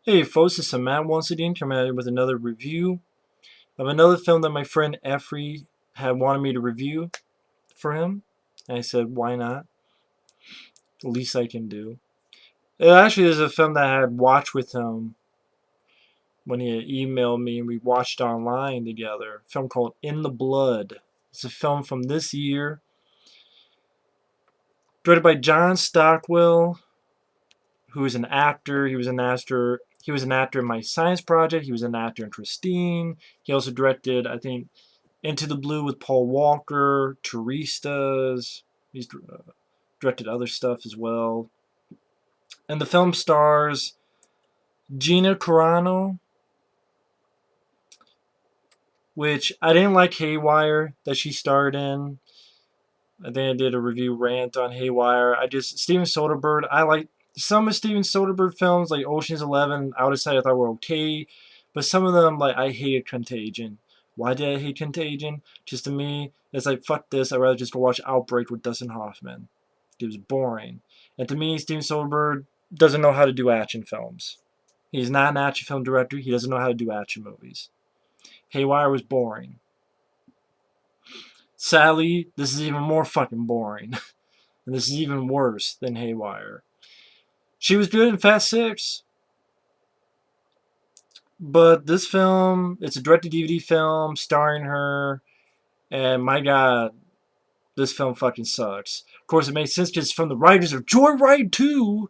Hey folks, this is Matt once again coming at you with another review of another film that my friend Efree had wanted me to review for him. And I said, why not? The least I can do. It actually is a film that I had watched with him when he had emailed me and we watched online together. A film called In the Blood. It's a film from this year. Directed by John Stockwell, who is an actor. He was an actor in My Science Project. He was an actor in Christine. He also directed, I think, Into the Blue with Paul Walker, Turistas. He's directed other stuff as well. And the film stars Gina Carano, which I didn't like Haywire that she starred in. I think I did a review rant on Haywire. Steven Soderbergh, I like some of Steven Soderbergh films like Ocean's 11, Out of Sight I thought were okay. But some of them, like, I hated Contagion. Why did I hate Contagion? Just to me, it's like, fuck this, I'd rather just go watch Outbreak with Dustin Hoffman. It was boring. And to me, Steven Soderbergh doesn't know how to do action films. He's not an action film director. He doesn't know how to do action movies. Haywire was boring. Sadly, this is even more fucking boring. And this is even worse than Haywire. She was good in Fast Six, but this film, it's a direct-to-DVD film starring her, and my god, this film fucking sucks. Of course, it makes sense because it's from the writers of Joyride 2,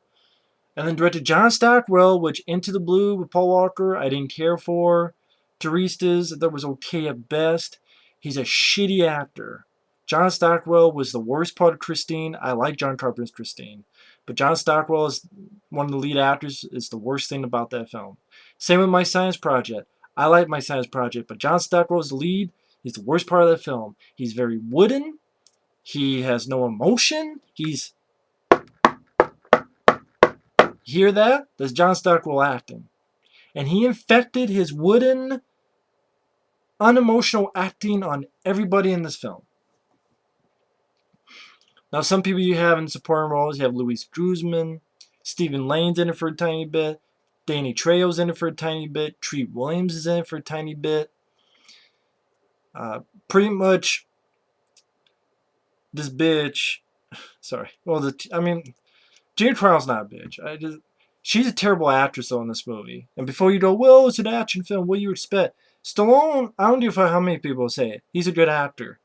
and then directed John Stockwell, which Into the Blue with Paul Walker, I didn't care for. Turistas, that was okay at best. He's a shitty actor. John Stockwell was the worst part of Christine. I like John Carpenter's Christine. But John Stockwell is one of the lead actors. Is the worst thing about that film. Same with My Science Project. I like My Science Project, but John Stockwell is the lead. He's the worst part of that film. He's very wooden. He has no emotion. Hear that? That's John Stockwell acting. And he infected his wooden, unemotional acting on everybody in this film. Now, some people you have in supporting roles, you have Luis Guzman, Stephen Lane's in it for a tiny bit, Danny Trejo's in it for a tiny bit, Treat Williams is in it for a tiny bit. Pretty much, this bitch. Sorry. Well, Gina Carano's not a bitch. She's a terrible actress though in this movie. And before you go, well, it's an action film. What do you expect? Stallone, I don't give a fuck how many people say it. He's a good actor.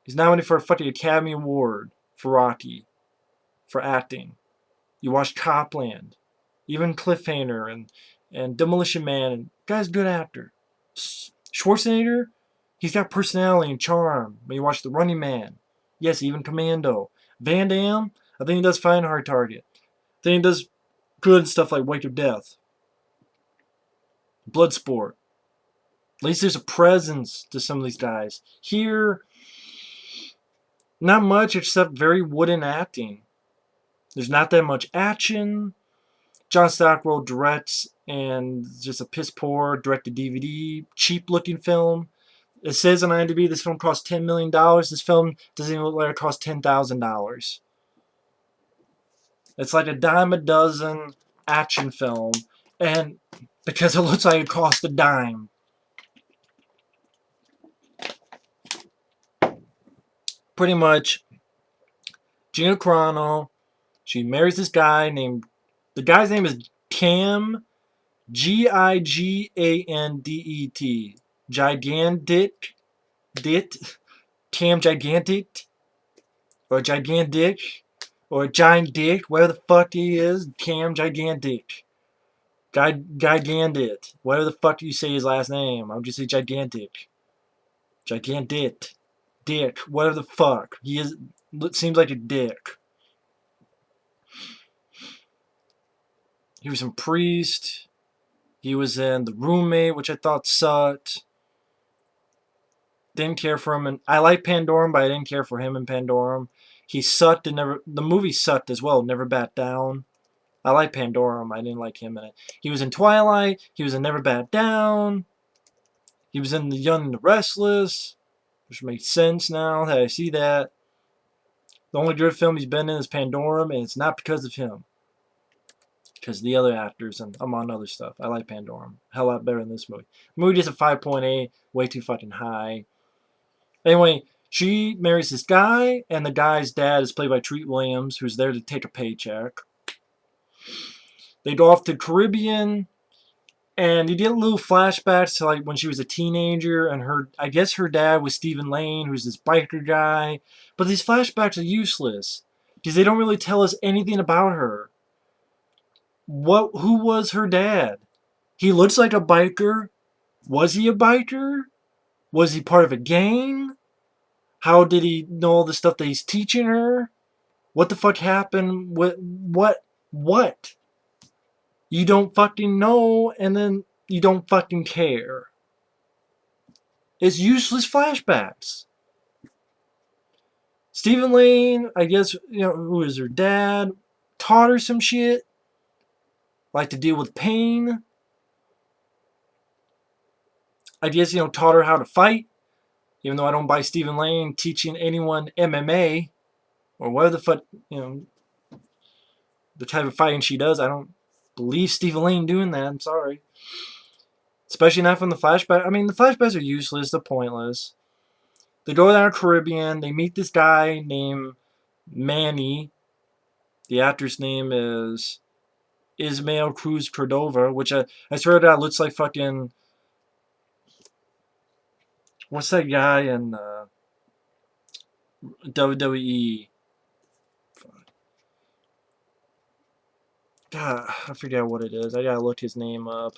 He's nominated for a fucking Academy Award for Rocky, for acting. You watch Copland, even Cliffhanger and Demolition Man. And guy's a good actor. Schwarzenegger, he's got personality and charm. When you watch The Running Man, yes, even Commando. Van Damme, I think he does fine Hard Target. I think he does good stuff like Wake of Death, Bloodsport. At least there's a presence to some of these guys. Here, not much except very wooden acting. There's not that much action. John Stockwell directs, and just a piss poor direct-to-DVD, cheap-looking film. It says on IMDb this film cost $10 million. This film doesn't even look like it cost $10,000. It's like a dime a dozen action film, and because it looks like it cost a dime. Pretty much, Gina Carano, she marries this guy named, the guy's name is Cam, Gigandet, Gigantic, Cam Gigantic, or Gigantic, or Giant Dick, whatever the fuck he is, Cam Gigantic. Gigantic, whatever the fuck you say his last name, I'll just say Gigantic. Gigantic. Dick, whatever the fuck. He is, seems like a dick. He was in Priest. He was in The Roommate, which I thought sucked. Didn't care for him, and I like Pandorum, but I didn't care for him in Pandorum. He sucked and never. The movie sucked as well. Never Bat Down. I like Pandorum. I didn't like him in it. He was in Twilight. He was in Never Bat Down. He was in The Young and the Restless, which makes sense now that I see that. The only good film he's been in is Pandorum, and it's not because of him. because the other actors and among other stuff. I like Pandorum. Hell lot better than this movie. The movie gets a 5.8, way too fucking high. Anyway, she marries this guy, and the guy's dad is played by Treat Williams, who's there to take a paycheck. They go off to the Caribbean, and you get little flashbacks to like when she was a teenager, and I guess her dad was Stephen Lane, who's this biker guy. But these flashbacks are useless because they don't really tell us anything about her. Who was her dad? He looks like a biker. Was he a biker? Was he part of a gang? How did he know all the stuff that he's teaching her? What the fuck happened? What? You don't fucking know, and then you don't fucking care. It's useless flashbacks. Stephen Lane, I guess, who is her dad, taught her some shit. Like to deal with pain. I guess, taught her how to fight. Even though I don't buy Stephen Lane teaching anyone MMA. Or whatever the fuck, the type of fighting she does. I don't believe Stephen Lane doing that. I'm sorry. Especially not from the flashback. I mean, the flashbacks are useless. They're pointless. They go down to the Caribbean. They meet this guy named Manny. The actor's name is Ismael Cruz Cordova, which I swear to God looks like fucking... What's that guy in WWE? God, I forget what it is. I gotta look his name up.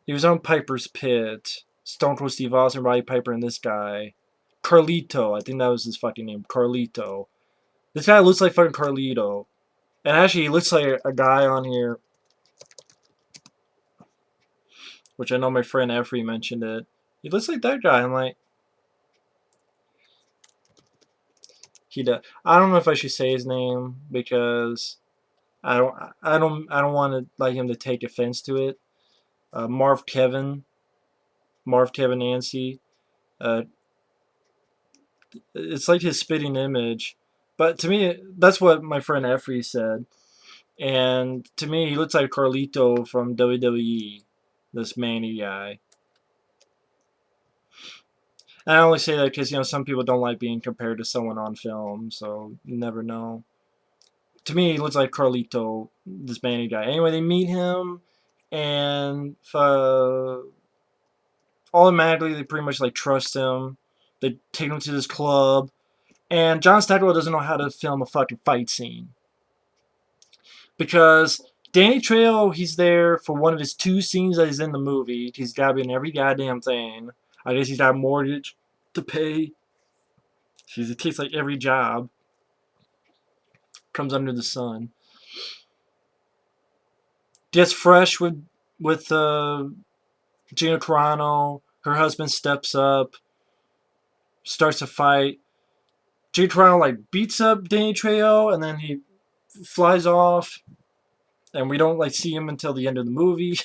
He was on Piper's Pit. Stone Cold Steve Austin, Roddy Piper, and this guy. Carlito. I think that was his fucking name. Carlito. This guy looks like fucking Carlito. And actually, he looks like a guy on here, which I know my friend Efree mentioned it. He looks like that guy. I'm like, he does. I don't know if I should say his name because I don't want to like him to take offense to it. Marv Kevin Nancy. Uh, it's like his spitting image, but to me, that's what my friend Efree said. And to me, he looks like Carlito from WWE, this Manny guy. And I only say that because some people don't like being compared to someone on film, so you never know. To me, he looks like Carlito, this Manny guy. Anyway, they meet him, and automatically they pretty much like trust him. They take him to this club, and John Stockwell doesn't know how to film a fucking fight scene because Danny Trejo, he's there for one of his 2 scenes that he's in the movie. He's got to be in every goddamn thing. I guess he's got a mortgage to pay. He takes like every job. Comes under the sun. Gets fresh with Gina Carano. Her husband steps up. Starts a fight. Gina Carano like beats up Danny Trejo, and then he flies off. And we don't like see him until the end of the movie.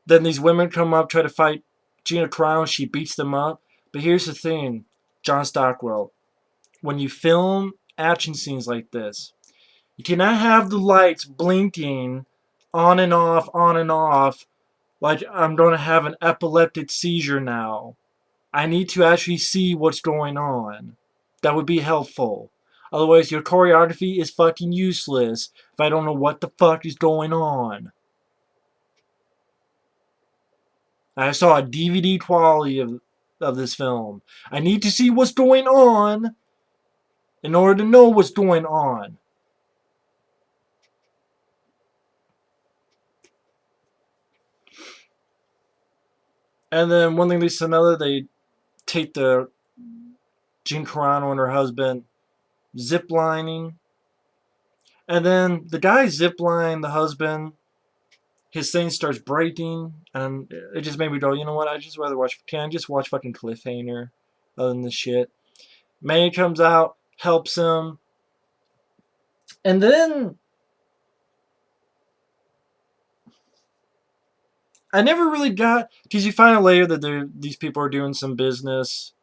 Then these women come up, try to fight Gina Carano. She beats them up. But here's the thing, John Stockwell. When you film action scenes like this, you cannot have the lights blinking on and off, like I'm going to have an epileptic seizure now. I need to actually see what's going on. That would be helpful. Otherwise, your choreography is fucking useless if I don't know what the fuck is going on. I saw a DVD quality of this film. I need to see what's going on in order to know what's going on. And then one thing leads to another. They take the Gina Carano and her husband ziplining. And then the guy zipline, the husband, his thing starts breaking. And it just made me go, you know what? Can I just watch fucking Cliffhanger other than this shit? May comes out, helps him. And then I never really got, because you find out later that these people are doing some business.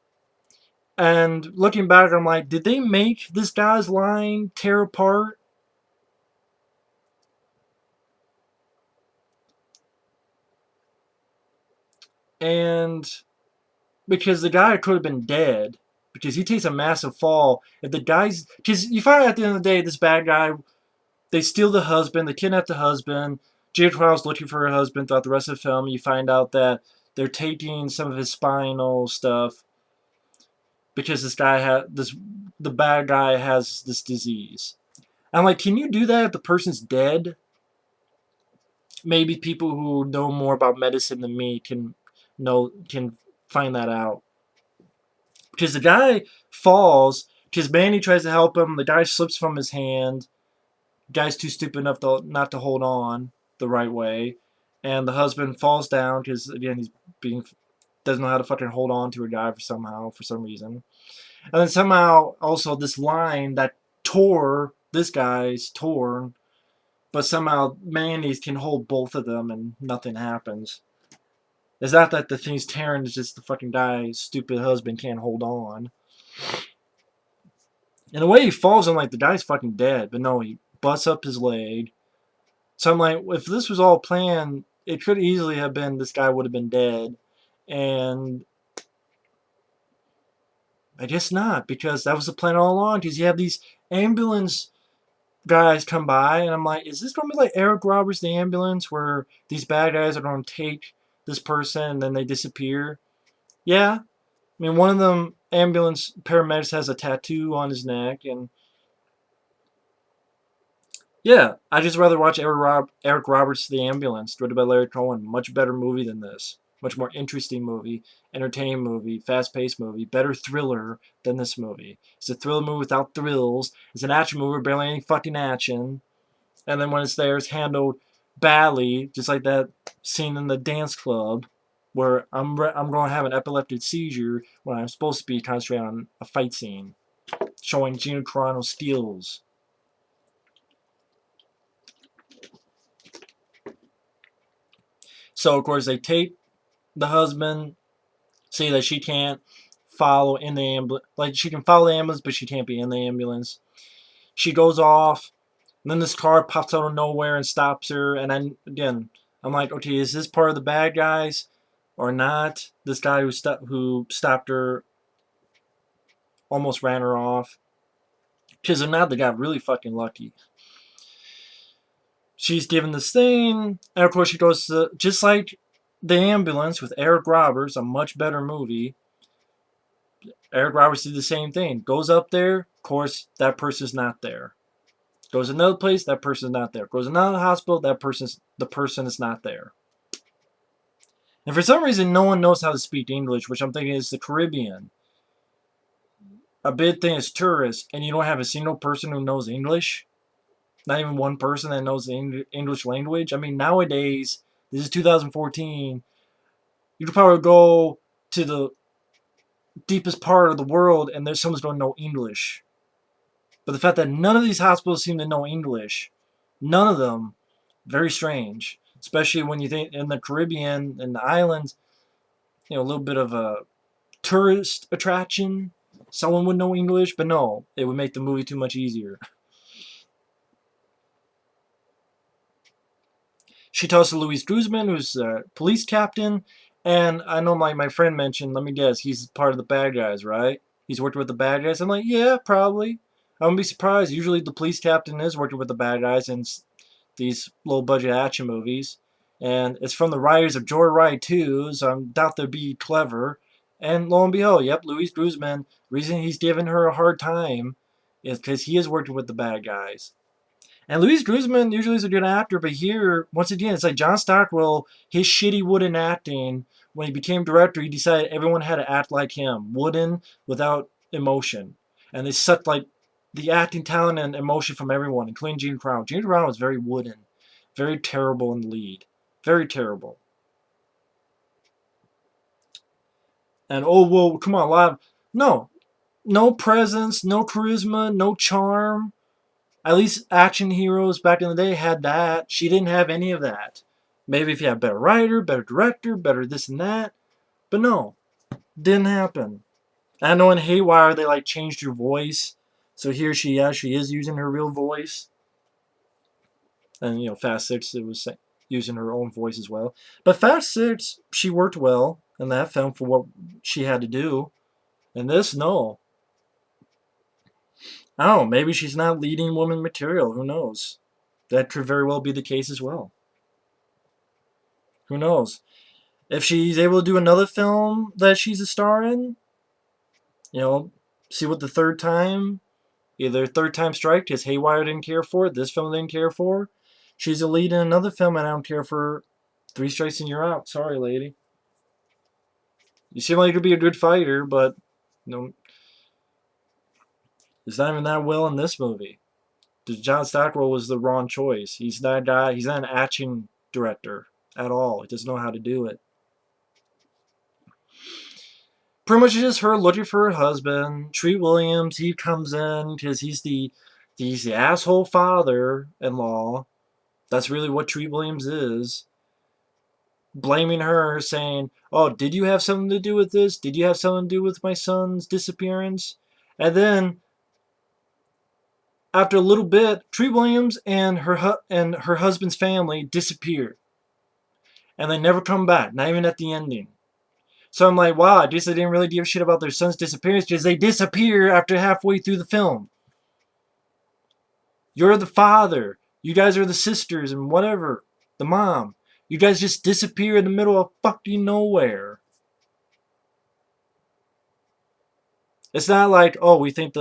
And looking back, I'm like, did they make this guy's line tear apart? And because the guy could have been dead, because he takes a massive fall. If the guy's, because you find out at the end of the day, this bad guy, they steal the husband, they kidnap the husband. Gina Carano's looking for her husband throughout the rest of the film. You find out that they're taking some of his spinal stuff because this guy the bad guy has this disease. I'm like, can you do that if the person's dead? Maybe people who know more about medicine than me can find that out. Because the guy falls, because Manny tries to help him, the guy slips from his hand. The guy's too stupid enough to not to hold on the right way, and the husband falls down because again he's being doesn't know how to fucking hold on to a guy for some reason. And then somehow also this line that tore this guy's torn, but somehow Manny's can hold both of them and nothing happens. It's not that the thing's tearing, it's just the fucking guy's stupid husband can't hold on. And the way he falls, I'm like, the guy's fucking dead. But no, he busts up his leg. So I'm like, if this was all planned, it could easily have been this guy would have been dead. And I guess not, because that was the plan all along. Because you have these ambulance guys come by, and I'm like, is this going to be like Eric Roberts, the ambulance, where these bad guys are going to take this person and then they disappear? Yeah. I mean, one of them, ambulance paramedics, has a tattoo on his neck, and yeah, I just rather watch Eric Roberts, The Ambulance, directed by Larry Cohen. Much better movie than this. Much more interesting movie, entertaining movie, fast-paced movie, better thriller than this movie. It's a thriller movie without thrills. It's an action movie, barely any fucking action. And then when it's there, it's handled badly, just like that scene in the dance club, where I'm going to have an epileptic seizure when I'm supposed to be concentrating on a fight scene, showing Gina Carano skills. So of course they take the husband, say that she can't follow in the ambulance, like she can follow the ambulance, but she can't be in the ambulance. She goes off, and then this car pops out of nowhere and stops her. And then again, I'm like, okay, is this part of the bad guys or not? This guy who stopped her almost ran her off. Because if not, they got really fucking lucky. She's given this thing, and of course she goes to, just like the ambulance with Eric Roberts, a much better movie. Eric Roberts did the same thing. Goes up there, of course, that person's not there. Goes to another place, that person's not there. Goes to another hospital, the person is not there. And for some reason, no one knows how to speak English, which I'm thinking is the Caribbean. A big thing is tourists, and you don't have a single person who knows English. Not even one person that knows the English language. I mean, nowadays, this is 2014. You could probably go to the deepest part of the world, and there's someone's going to know English. But the fact that none of these hospitals seem to know English, none of them, very strange. Especially when you think in the Caribbean and the islands, a little bit of a tourist attraction. Someone would know English, but no, it would make the movie too much easier. She talks to Luis Guzman, who's a police captain, and I know my friend mentioned, let me guess, he's part of the bad guys, right? He's working with the bad guys. I'm like, yeah, probably. I wouldn't be surprised. Usually the police captain is working with the bad guys in these low budget action movies. And it's from the writers of Joyride 2, so I doubt they'd be clever. And lo and behold, yep, Luis Guzman, reason he's giving her a hard time is because he is working with the bad guys. And Luis Guzman usually is a good actor, but here, once again, it's like John Stockwell, his shitty wooden acting. When he became director, he decided everyone had to act like him, wooden, without emotion. And they sucked like the acting talent and emotion from everyone, including Gina Carano. Gina Carano was very wooden, very terrible in the lead, very terrible. And oh well, come on, live. No, no presence, no charisma, no charm. At least action heroes back in the day had that. She didn't have any of that. Maybe if you have a better writer, better director, better this and that. But no, didn't happen. I know in Haywire they like changed her voice, so here she actually is using her real voice. And Fast Six it was using her own voice as well. But Fast Six she worked well in that film for what she had to do. And this no, I don't know. Maybe she's not leading woman material. Who knows? That could very well be the case as well. Who knows? If she's able to do another film that she's a star in, see what the third time, either third time strike because Haywire didn't care for it, this film didn't care for her. She's a lead in another film and I don't care for three strikes and you're out. Sorry, lady. You seem like you could be a good fighter, but it's not even that well in this movie. John Stockwell was the wrong choice. He's not a guy. He's not an action director at all. He doesn't know how to do it. Pretty much just her looking for her husband. Treat Williams, he comes in because he's the asshole father-in-law. That's really what Treat Williams is. Blaming her, saying, "Oh, did you have something to do with this? Did you have something to do with my son's disappearance?" And then after a little bit, Treat Williams and her husband's family disappear, and they never come back. Not even at the ending. So I'm like, wow, I guess they didn't really give a shit about their son's disappearance because they disappear after halfway through the film. You're the father. You guys are the sisters and whatever. The mom. You guys just disappear in the middle of fucking nowhere. It's not like, oh, we think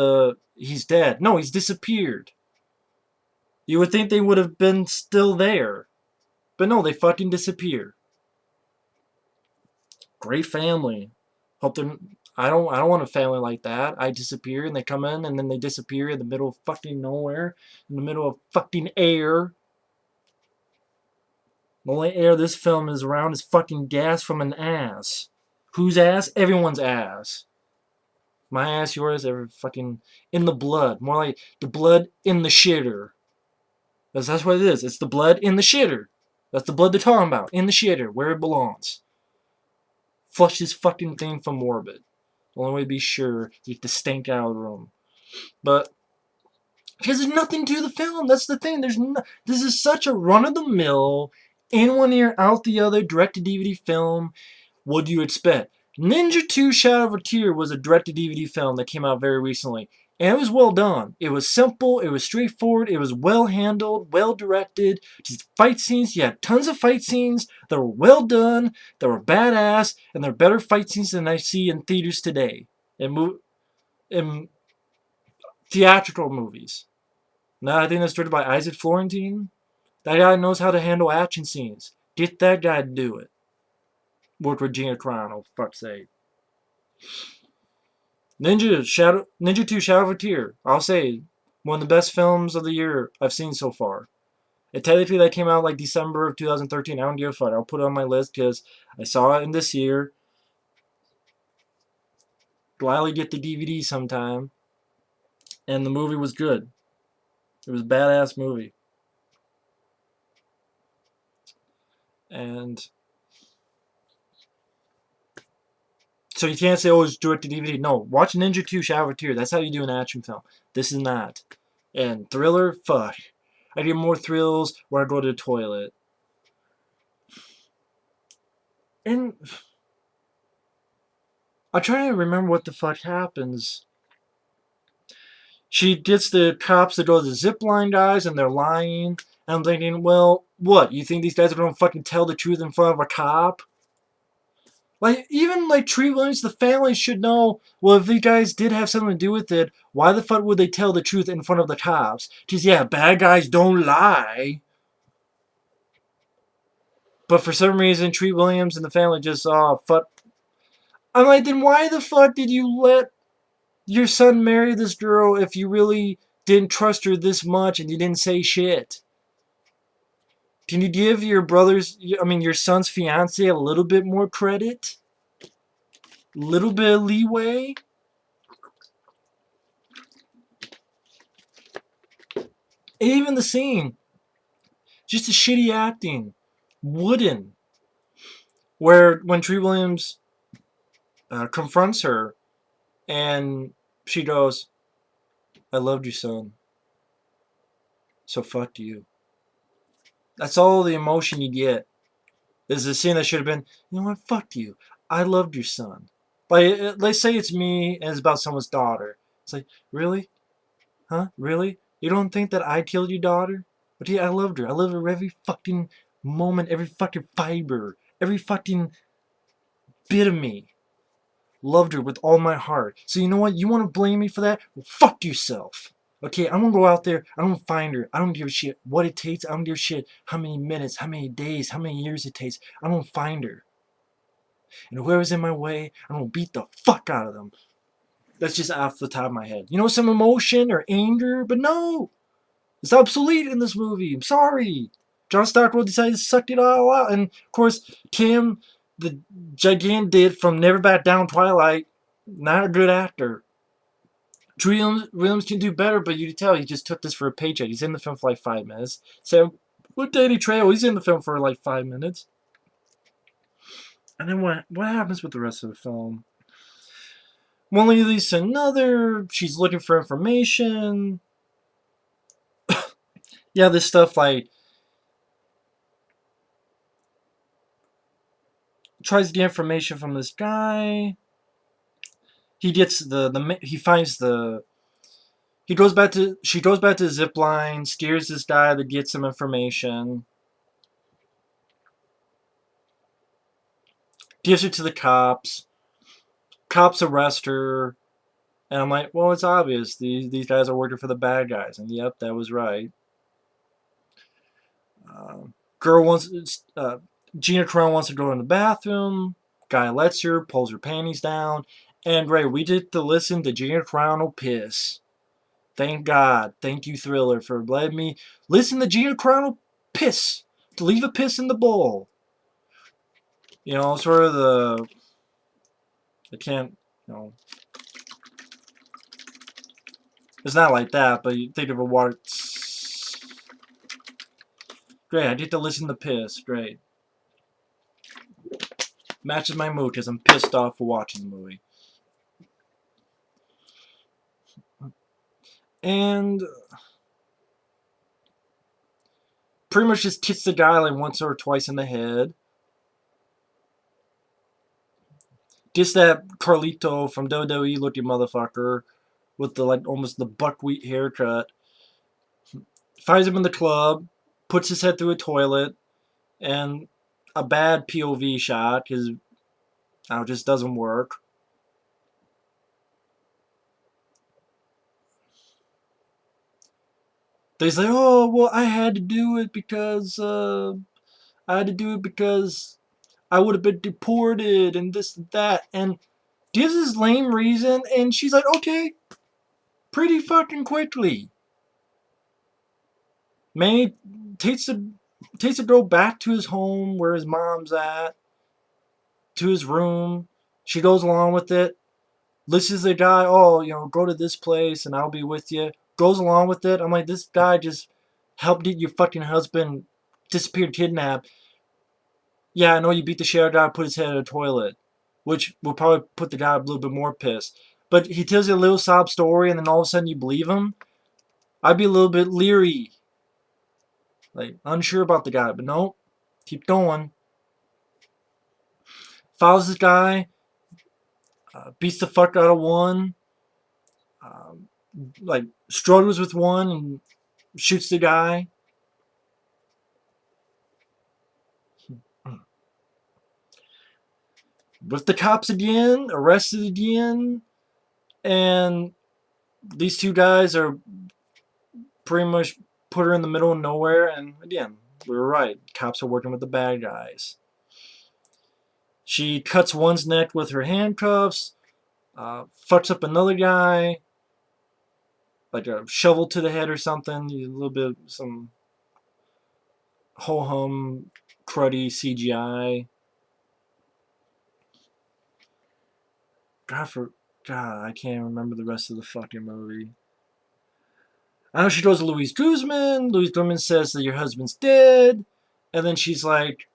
he's dead. No, he's disappeared. You would think they would have been still there. But no, they fucking disappear. Great family. Hope they're. I don't want a family like that. I disappear and they come in and then they disappear in the middle of fucking nowhere, in the middle of fucking air. The only air this film is around is fucking gas from an ass. Whose ass? Everyone's ass. My ass, yours, every fucking in the blood. More like the blood in the shitter. That's what it is. It's the blood in the shitter. That's the blood they're talking about. In the shitter, where it belongs. Flush this fucking thing from orbit. The only way to be sure is get the stink out of the room. But because there's nothing to the film. That's the thing. This is such a run-of-the-mill, in one ear, out the other, direct-to-DVD film. What do you expect? Ninja 2 Shadow of a Tear was a direct-to-DVD film that came out very recently. And it was well done. It was simple. It was straightforward. It was well handled, well directed. Just fight scenes. You had tons of fight scenes that were well done, that were badass, and they're better fight scenes than I see in theaters today. In theatrical movies. Now I think that's directed by Isaac Florentine. That guy knows how to handle action scenes. Get that guy to do it. Work with Gina Carano, for fuck's sake. Ninja 2 Shadow of a Tear. I'll say one of the best films of the year I've seen so far. It technically that came out like December of 2013. I don't give a fuck. I'll put it on my list because I saw it in this year. Gladly get the DVD sometime. And the movie was good. It was a badass movie. And so you can't say, oh, it's direct to DVD. No, watch Ninja 2 Shadow of a Tear. That's how you do an action film. This is not. And thriller, fuck. I get more thrills when I go to the toilet. And I'm trying to remember what the fuck happens. She gets the cops to go to the zipline guys and they're lying. And I'm thinking, well, what? You think these guys are going to fucking tell the truth in front of a cop? Like, even like Treat Williams, the family should know, well, if these guys did have something to do with it, why the fuck would they tell the truth in front of the cops? Because, yeah, bad guys don't lie. But for some reason, Treat Williams and the family just, oh, fuck. I'm like, then why the fuck did you let your son marry this girl if you really didn't trust her this much and you didn't say shit? Can you give your son's fiance a little bit more credit? Little bit of leeway? Even the scene, just a shitty acting. wooden. Where when Tree Williams confronts her and she goes, "I loved you, son. So fuck you." That's all the emotion you get. Is a scene that should have been, you know what, fuck you. I loved your son. Like, let's say it's me and it's about someone's daughter. It's like, really? Huh? Really? You don't think that I killed your daughter? But yeah, I loved her. I loved her every fucking moment, every fucking fiber, every fucking bit of me. Loved her with all my heart. So you know what? You want to blame me for that? Well, fuck yourself. Okay, I'm gonna go out there. I'm gonna find her. I don't give a shit what it takes. I don't give a shit how many minutes, how many days, how many years it takes. I'm gonna find her. And whoever's in my way, I'm gonna beat the fuck out of them. That's just off the top of my head. You know, some emotion or anger, but no, it's obsolete in this movie. I'm sorry. John Stockwell decided to suck it all out, and of course, Tim, the gigantic from Never Back Down, Twilight, not a good actor. Williams can do better, but you can tell he just took this for a paycheck. He's in the film for like 5 minutes. So, with Danny Trejo, he's in the film for like 5 minutes. And then what happens with the rest of the film? One leads to another. She's looking for information. Yeah, this stuff like tries to get information from this guy. He gets he finds the he goes back to she goes back to the zip line, steers this guy to get some information, gives it to the cops. Cops arrest her, and I'm like, well, it's obvious these guys are working for the bad guys, and yep, that was right. Girl wants Gina Carano wants to go in the bathroom. Guy lets her, pulls her panties down, and great, we get to listen to Gina Carano piss. Thank God, thank you, Thriller, for letting me listen to Gina Carano piss. To leave a piss in the bowl. You know, sort of I can't, you know, it's not like that, but you think of a water. Great, I get to listen to piss. Great. Matches my mood because I'm pissed off for watching the movie. And pretty much just hits the guy like once or twice in the head. Just that Carlito from WWE looking motherfucker with the like almost the buckwheat haircut. Finds him in the club, puts his head through a toilet, and a bad POV shot because it just doesn't work. They say, "Oh, well, I had to do it because I had to do it because I would have been deported and this and that," and gives this lame reason, and she's like, "Okay," pretty fucking quickly. Manny takes the girl back to his home where his mom's at, to his room. She goes along with it. Listens to the guy, oh, you know, go to this place and I'll be with you. Goes along with it. I'm like, this guy just helped get your fucking husband disappeared, kidnapped. Yeah, I know you beat the shit out of the guy, put his head in a toilet, which will probably put the guy a little bit more pissed. But he tells you a little sob story and then all of a sudden you believe him. I'd be a little bit leery. Like, unsure about the guy, but no, keep going. Follows this guy, beats the fuck out of one, um, like, struggles with one and shoots the guy. With the cops again, arrested again, and these two guys are pretty much put her in the middle of nowhere, and again, we were right. Cops are working with the bad guys. She cuts one's neck with her handcuffs, fucks up another guy, like a shovel to the head or something, a little bit, some ho-hum, cruddy CGI. God, I can't remember the rest of the fucking movie. I know she goes to Louise Guzman. Louise Guzman says that your husband's dead. And then she's like,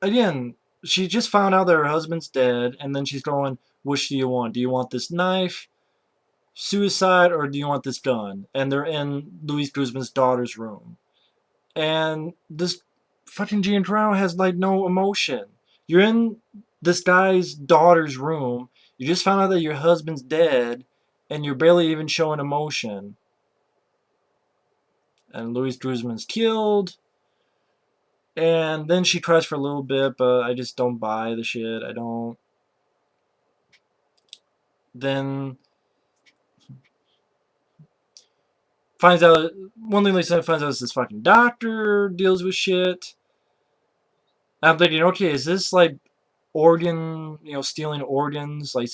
again, she just found out that her husband's dead, and then she's going, which do you want? Do you want this knife, suicide, or do you want this gun? And they're in Louise Guzman's daughter's room. And this fucking Gina Carano has like no emotion. You're in this guy's daughter's room. You just found out that your husband's dead, and you're barely even showing emotion. And Louise Guzman's killed. And then she cries for a little bit, but I just don't buy the shit. I don't. Then finds out one thing Lisa finds out is this fucking doctor deals with shit. I'm thinking, okay, is this like organ, stealing organs, like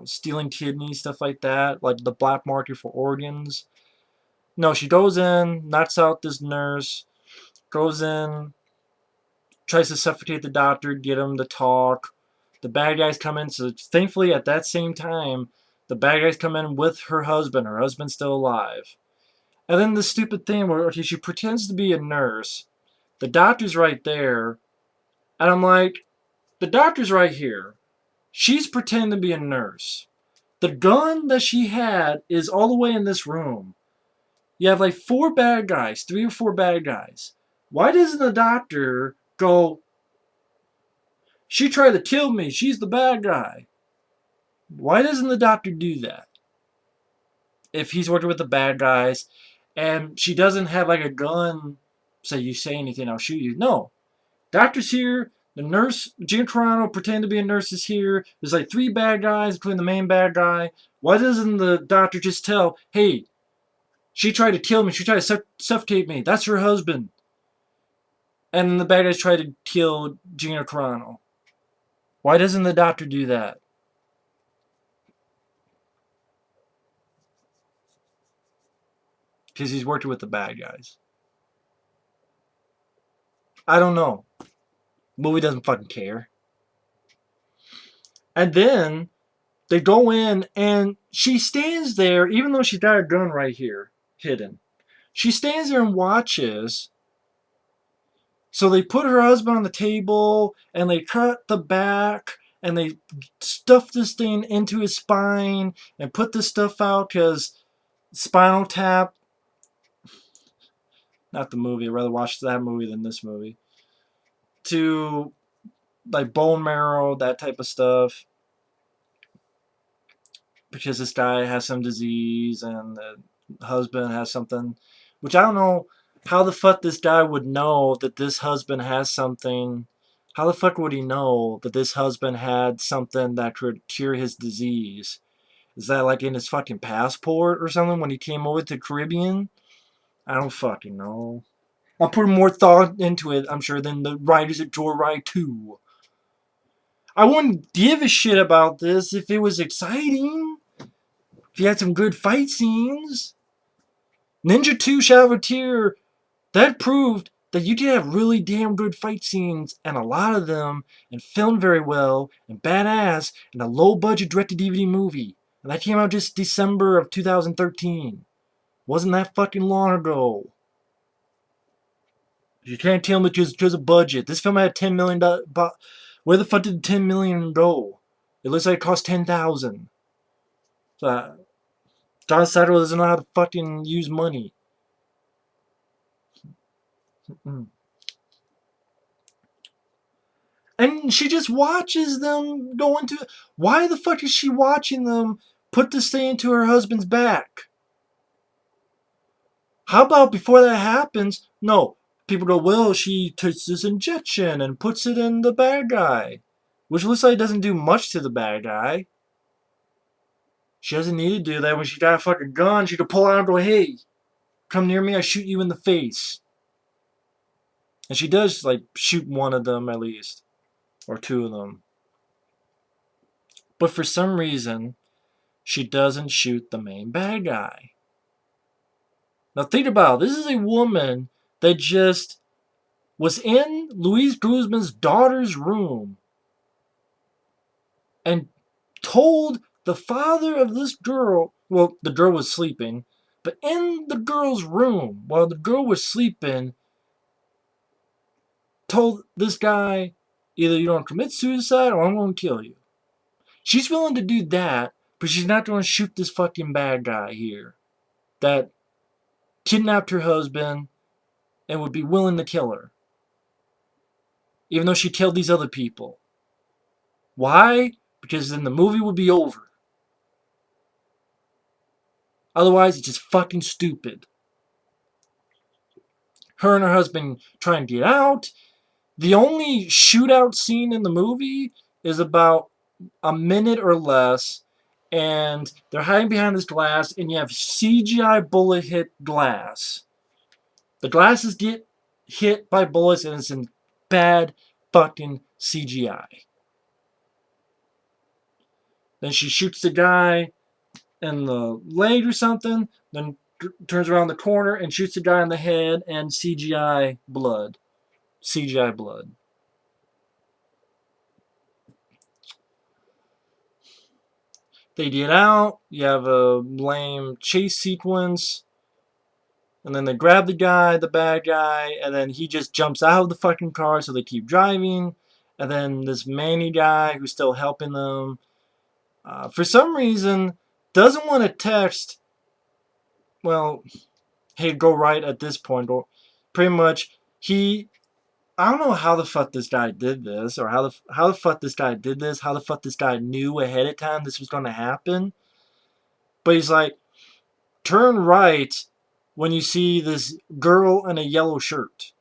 stealing kidneys, stuff like that, like the black market for organs? No, she goes in, knocks out this nurse, goes in, tries to suffocate the doctor, get him to talk. The bad guys come in, so thankfully at that same time, the bad guys come in with her husband. Her husband's still alive. And then the stupid thing where okay, she pretends to be a nurse. The doctor's right there. And I'm like, the doctor's right here. She's pretending to be a nurse. The gun that she had is all the way in this room. You have like four bad guys, three or four bad guys. Why doesn't the doctor go, she tried to kill me, she's the bad guy? Why doesn't the doctor do that? If he's working with the bad guys and she doesn't have like a gun, say you say anything, I'll shoot you. No. Doctor's here. The nurse, Gina Carano, pretend to be a nurse is here. There's like three bad guys, including the main bad guy. Why doesn't the doctor just tell, hey, she tried to kill me. She tried to suffocate me. That's her husband. And then the bad guys try to kill Gina Carano. Why doesn't the doctor do that? Because he's working with the bad guys. I don't know. Movie doesn't fucking care. And then they go in and she stands there, even though she's got a gun right here, hidden. She stands there and watches. So they put her husband on the table and they cut the back and they stuff this thing into his spine and put this stuff out because Spinal Tap, not the movie, I'd rather watch that movie than this movie, to like bone marrow, that type of stuff, because this guy has some disease and the husband has something, which I don't know how the fuck this guy would know that this husband has something. How the fuck would he know that this husband had something that could cure his disease? Is that like in his fucking passport or something when he came over to the Caribbean? I don't fucking know. I'm putting more thought into it, I'm sure, than the writers at Joyride 2. I wouldn't give a shit about this if it was exciting. If you had some good fight scenes. Ninja 2 Shadow of a Tear, that proved that you can have really damn good fight scenes, and a lot of them, and filmed very well, and badass, in a low-budget direct-to-DVD movie. And that came out just December of 2013. Wasn't that fucking long ago. You can't tell me just because of budget. This film had $10 million. Where the fuck did the $10 million go? It looks like it cost $10,000. So, John Sato doesn't know how to fucking use money. And she just watches them go into. Why the fuck is she watching them put this thing into her husband's back? How about before that happens? No. People go, well, she takes this injection and puts it in the bad guy. Which looks like it doesn't do much to the bad guy. She doesn't need to do that. When she got a fucking gun, she could pull out and go, hey, come near me, I shoot you in the face. And she does, like, shoot one of them at least. Or two of them. But for some reason, she doesn't shoot the main bad guy. Now think about it. This is a woman that just was in Louise Guzman's daughter's room and told the father of this girl, well, the girl was sleeping, but in the girl's room, while the girl was sleeping, told this guy, Either you don't commit suicide or I'm going to kill you. She's willing to do that, but she's not going to shoot this fucking bad guy here that kidnapped her husband and would be willing to kill her. Even though she killed these other people. Why? Because then the movie would be over. Otherwise, it's just fucking stupid. Her and her husband try and get out. The only shootout scene in the movie is about a minute or less, and they're hiding behind this glass, and you have CGI bullet hit glass. The glasses get hit by bullets, and it's in bad fucking CGI. Then she shoots the guy in the leg or something, then turns around the corner and shoots the guy in the head, and CGI blood. CGI blood. They get out, you have a lame chase sequence, and then they grab the guy, the bad guy, and then he just jumps out of the fucking car, so they keep driving, and then this Manny guy who's still helping them, for some reason, doesn't want to text, well, hey, go right at this point, or pretty much, I don't know how the fuck this guy did this, or how the fuck this guy did this, how the fuck this guy knew ahead of time this was going to happen, but he's like, turn right when you see this girl in a yellow shirt.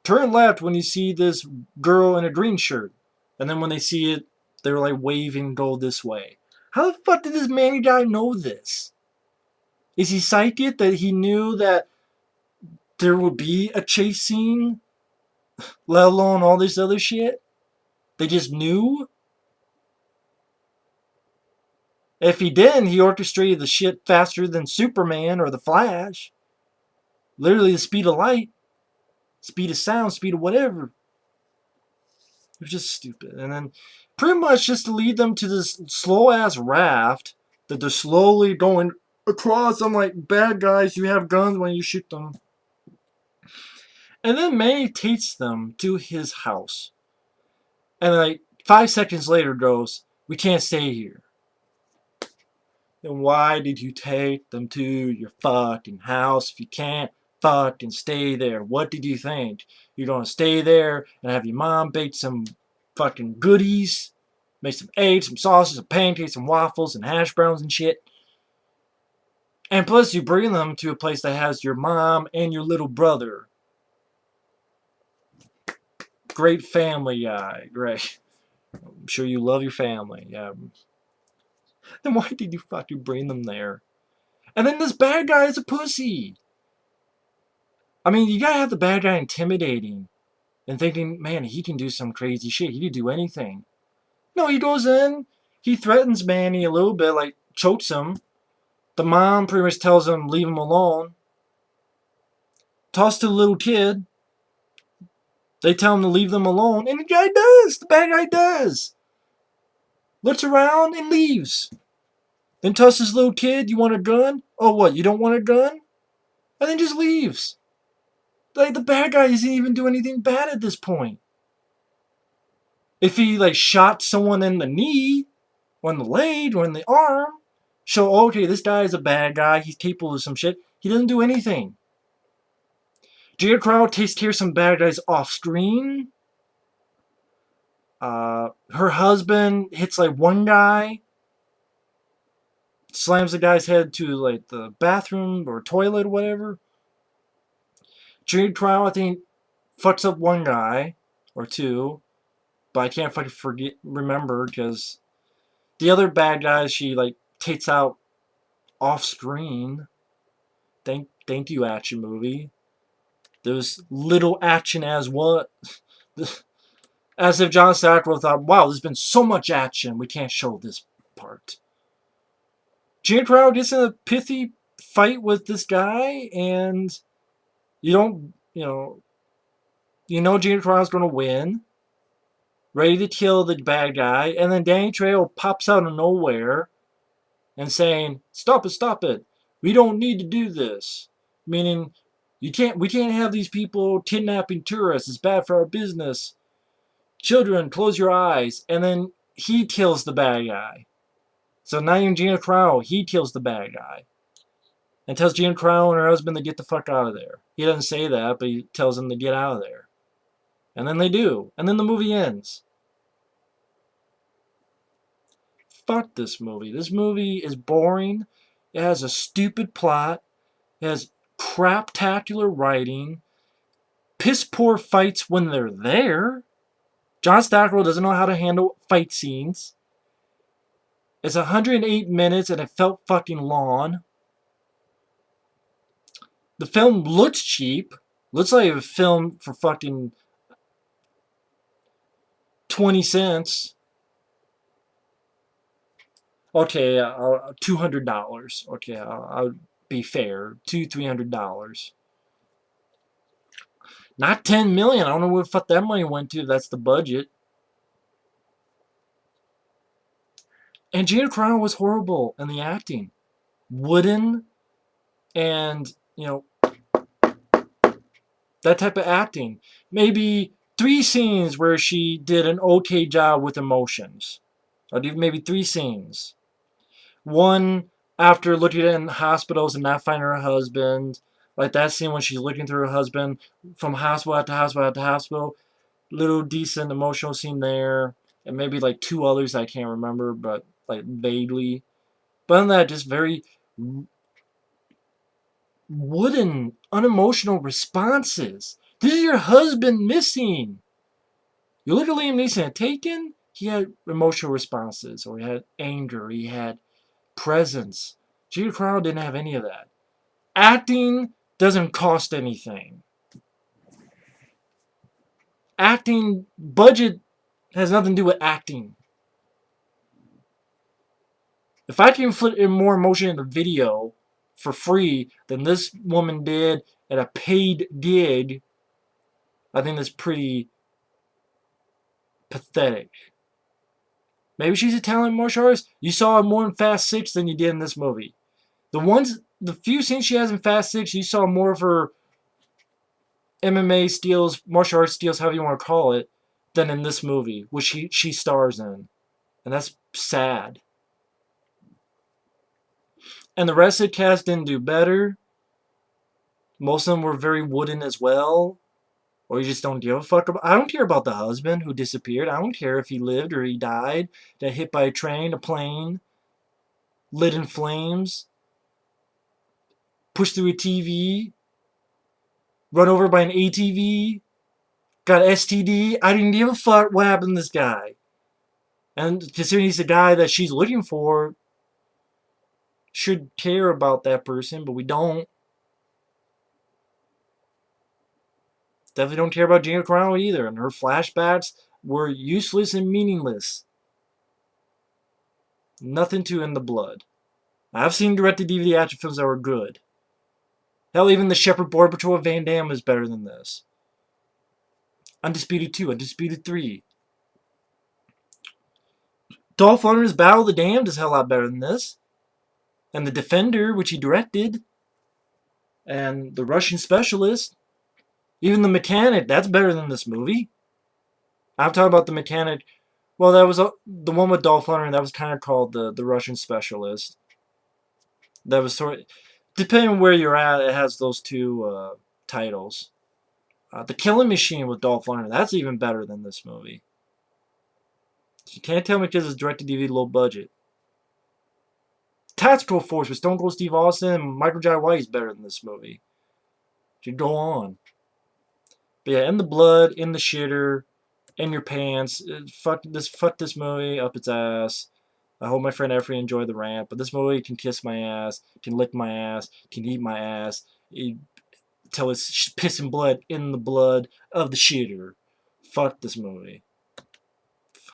Turn left when you see this girl in a green shirt. And then when they see it, they're like waving, go this way. How the fuck did this Manny guy know this? Is he psychic that he knew that there would be a chase scene? Let alone all this other shit? They just knew? If he didn't, he orchestrated the shit faster than Superman or the Flash. Literally the speed of light. Speed of sound, speed of whatever. It was just stupid. And then pretty much just to lead them to this slow-ass raft that they're slowly going across. I'm like, bad guys, you have guns when you shoot them. And then Manny takes them to his house. And like 5 seconds later goes, we can't stay here. Then why did you take them to your fucking house if you can't fucking stay there? What did you think? You're gonna stay there and have your mom bake some fucking goodies? Make some eggs, some sausage, some pancakes, some waffles, and hash browns and shit. And plus you bring them to a place that has your mom and your little brother. Great family guy. Great. I'm sure you love your family. Yeah. Then why did you fucking bring them there? And then this bad guy is a pussy. I mean, you gotta have the bad guy intimidating and thinking, man, he can do some crazy shit. He can do anything. No, he goes in, he threatens Manny a little bit, like chokes him. The mom pretty much tells him, leave him alone. Toss to the little kid. They tell him to leave them alone, and the guy does. The bad guy does. Looks around and leaves. Then tells this little kid, you want a gun? Oh, what, you don't want a gun? And then just leaves. Like, the bad guy doesn't even do anything bad at this point. If he, like, shot someone in the knee, or in the leg, or in the arm, show, okay, this guy is a bad guy, he's capable of some shit. He doesn't do anything. Gina Carano takes care of some bad guys off screen. Her husband hits, like, one guy. Slams the guy's head to, like, the bathroom or toilet or whatever. Gina Carano, I think, fucks up one guy or two. But I can't fucking remember because the other bad guys she, like, takes out off screen. Thank you, action movie. There's little action as what? As if John Sacco thought, wow, there's been so much action, we can't show this part. Gina Carano gets in a pithy fight with this guy, and you don't, you know Gina Carano's going to win. Ready to kill the bad guy, and then Danny Trejo pops out of nowhere and saying, stop it, we don't need to do this. Meaning, we can't have these people kidnapping tourists, it's bad for our business. children, close your eyes. And then he kills the bad guy. So not even Gina Carano, he kills the bad guy. And tells Gina Carano and her husband to get the fuck out of there. He doesn't say that, but he tells them to get out of there. And then they do. And then the movie ends. Fuck this movie. This movie is boring. It has a stupid plot. It has craptacular writing. Piss poor fights when they're there. John Stockwell doesn't know how to handle fight scenes. It's 108 minutes and it felt fucking long. The film looks cheap. Looks like a film for fucking 20 cents. Okay, $200. Okay, I'll be fair. $300. Not 10 million. I don't know where the fuck that money went to. That's the budget. And Gina Carano was horrible in the acting. Wooden and, that type of acting. Maybe 3 scenes where she did an okay job with emotions. I'll do maybe 3 scenes. One after looking in hospitals and not finding her husband. Like that scene when she's looking through her husband from hospital after hospital after hospital. Little decent emotional scene there. And maybe like 2 others I can't remember, but like vaguely. But other than that, just very wooden, unemotional responses. This is your husband missing. You look at Liam Neeson at Taken, he had emotional responses, or he had anger, he had presence. Gina Carano didn't have any of that. Acting doesn't cost anything. Acting, budget has nothing to do with acting. If I can put in more emotion in a video for free than this woman did at a paid gig, I think that's pretty pathetic. Maybe she's a talented martial artist. You saw her more in Fast 6 than you did in this movie. The few scenes she has in Fast 6, you saw more of her MMA skills, martial arts skills, however you want to call it, than in this movie, which she stars in. And that's sad. And the rest of the cast didn't do better. Most of them were very wooden as well. Or you just don't give a fuck about. I don't care about the husband who disappeared. I don't care if he lived or he died. Got hit by a train, a plane, lit in flames, pushed through a TV, run over by an ATV, got STD. I didn't give a fuck what happened to this guy. And considering he's the guy that she's looking for, should care about that person, but we don't. Definitely don't care about Gina Carano either, and her flashbacks were useless and meaningless. Nothing to in the blood. I've seen direct-to-DVD action films that were good. Hell, even the Shepherd Border Patrol of Van Damme is better than this. Undisputed 2, Undisputed 3. Dolph Lundgren's Battle of the Damned is a hell lot better than this. And The Defender, which he directed. And The Russian Specialist. Even The Mechanic, that's better than this movie. I'm talking about The Mechanic. Well, that was the one with Dolph Lundgren. That was kind of called the Russian Specialist. That was sort of, depending on where you're at, it has those 2 titles. The Killing Machine with Dolph Lundgren, that's even better than this movie. You can't tell me because it's direct-to-DVD low budget. Tactical Force with Stone Cold Steve Austin and Michael Jai White is better than this movie. You go on. But yeah, in the blood, in the shitter, in your pants. Fuck this movie up its ass. I hope my friend Efree enjoyed the rant, but this movie can kiss my ass, can lick my ass, can eat my ass, till it's piss and blood in the blood of the shitter. Fuck this movie.